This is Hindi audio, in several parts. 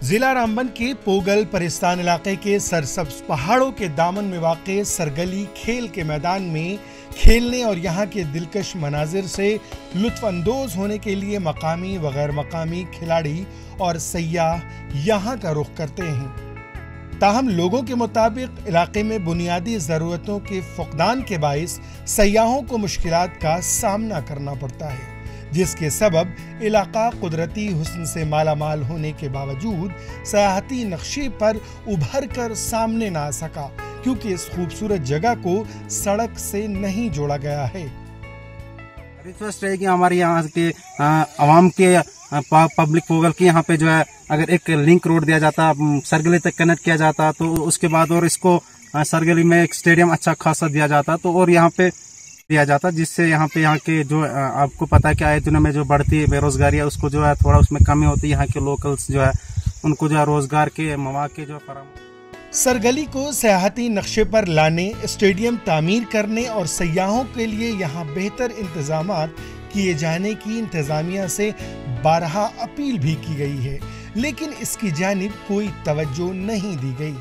जिला रामबन के पोगल परिस्तान इलाके के सरसब्ज पहाड़ों के दामन में वाक़े सरगली खेल के मैदान में खेलने और यहाँ के दिलकश मनाजिर से लुत्फानंदोज होने के लिए मकामी व गैर मकामी खिलाड़ी और सयाह यहाँ का रुख करते हैं। ताहम लोगों के मुताबिक इलाके में बुनियादी ज़रूरतों के फुकदान के बाइस सयाहों को मुश्किलात का सामना करना पड़ता है, जिसके सबब इलाका कुदरती हुस्न से मालामाल होने के बावजूद सयाहती नक्शे पर उभर कर सामने ना आ सका, क्योंकि इस खूबसूरत जगह को सड़क से नहीं जोड़ा गया है। रिक्वेस्ट है कि हमारे यहाँ के आवाम के पब्लिक पोगल की यहाँ पे जो है अगर एक लिंक रोड दिया जाता, सरगली तक कनेक्ट किया जाता, तो उसके बाद और इसको सरगली में एक स्टेडियम अच्छा खासा दिया जाता तो और यहाँ पे दिया जाता, जिससे यहाँ के जो आपको पता है कि आए दिनों में जो बढ़ती बेरोजगारी है उसको जो है थोड़ा उसमें कमी होती है। यहाँ के लोकल्स जो है उनको जो है रोजगार के मौके जो फराहम। सरगली को सयाहती नक्शे पर लाने, स्टेडियम तामीर करने और सयाहों के लिए यहाँ बेहतर इंतजामात किए जाने की इंतजामिया से बारहा अपील भी की गई है, लेकिन इसकी जानिब कोई तवज्जो नहीं दी गई।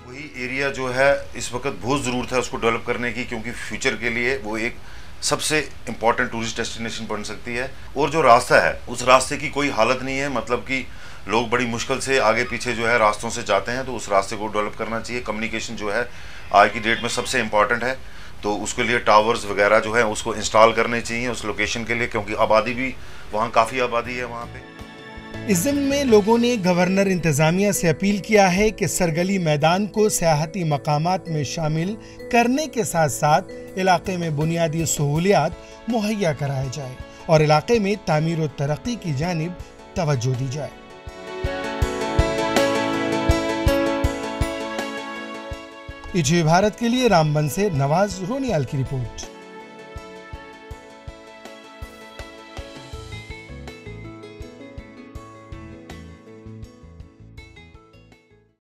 वही एरिया जो है इस वक्त बहुत ज़रूरत है उसको डेवलप करने की, क्योंकि फ्यूचर के लिए वो एक सबसे इम्पॉर्टेंट टूरिस्ट डेस्टिनेशन बन सकती है। और जो रास्ता है उस रास्ते की कोई हालत नहीं है, मतलब कि लोग बड़ी मुश्किल से आगे पीछे जो है रास्तों से जाते हैं, तो उस रास्ते को डेवलप करना चाहिए। कम्युनिकेशन जो है आज की डेट में सबसे इम्पॉर्टेंट है, तो उसके लिए टावर्स वगैरह जो है उसको इंस्टॉल करने चाहिए उस लोकेशन के लिए, क्योंकि आबादी भी वहाँ काफ़ी आबादी है वहाँ पे। इस ज़िम्न में लोगों ने गवर्नर इंतजामिया से अपील किया है कि सरगली मैदान को सयाहती मकामात में शामिल करने के साथ साथ इलाके में बुनियादी सहूलियात मुहैया कराया जाए और इलाके में तामीर और तरक्की की जानिब तवज्जो दी जाए। ईटीवी भारत के लिए रामबन से नवाज रोनियाल की रिपोर्ट।